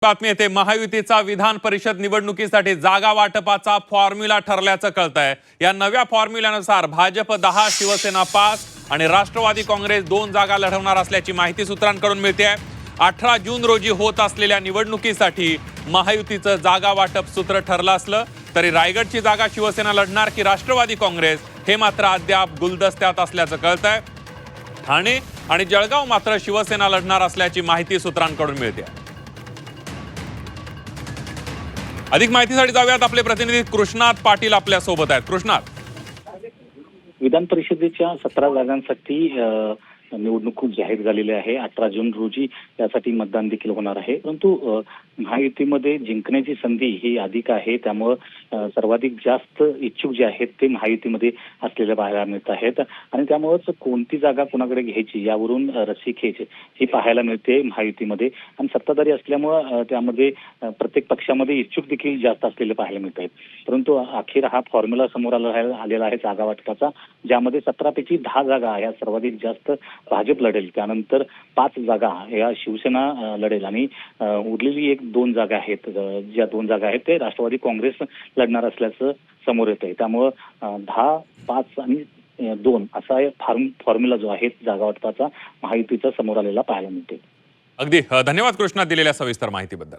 बातमी येते महायुतीचा विधान परिषद निवडणुकीसाठी जागा वाटपाचा फॉर्म्युला ठरल्याचं कळतंय। या नव्या फॉर्म्युल्यानुसार भाजप 10, शिवसेना 5 आणि राष्ट्रवादी काँग्रेस 2 जागा लढवणार असल्याची माहिती सूत्रांकडून मिळते आहे। 18 जून रोजी होत असलेल्या निवडणुकीसाठी महायुतीचं जागा वाटप सूत्र ठरलं असलं तरी रायगडची जागा शिवसेना लढणार की राष्ट्रवादी काँग्रेस हे मात्र अद्याप गुलदस्त्यात असल्याचं कळतंय। ठाणे आणि जळगाव मात्र शिवसेना लढणार असल्याची माहिती सूत्रांकडून मिळते। अधिक माहितीसाठी जाऊयात आपले प्रतिनिधी कृष्णात पाटील आपल्या सोबत आहेत। कृष्णात, विधान परिषदेच्या 17 जागांसाठी निवडणूक जाहीर झालेली आहे। 18 जून रोजी यासाठी मतदान देखील होणार आहे। परंतु महायुतीमध्ये जिंकण्याची संधी ही अधिक आहे, त्यामुळे सर्वाधिक जास्त इच्छुक जे आहेत ते महायुतीमध्ये असलेल्या पाहायला मिळत आहेत आणि त्यामुळेच कोणती जागा कोणाकडे घ्यायची यावरून रस्सीखेच ही पाहायला मिळते महायुतीमध्ये। आणि सत्ताधारी असल्यामुळे त्यामध्ये प्रत्येक पक्षामध्ये इच्छुक देखील जास्त असलेले पाहायला मिळत आहेत। परंतु अखेर हा फॉर्म्युला समोर आलेला आहे जागा वाटपाचा, ज्यामध्ये 17 पैकी 10 जागा या सर्वाधिक जास्त भाजप लढेल, त्यानंतर 5 जागा या शिवसेना लढेल आणि उरलेली 1-2 जागा आहेत, ज्या 2 जागा आहेत ते राष्ट्रवादी काँग्रेस लढणार असल्याचं समोर येत आहे। त्यामुळं 10, 5 आणि 2 असा फॉर्म्युला जो आहे जागा वाटपाचा महायुतीचा समोर आलेला पाहायला मिळते। अगदी धन्यवाद कृष्णा दिलेल्या सविस्तर माहितीबद्दल।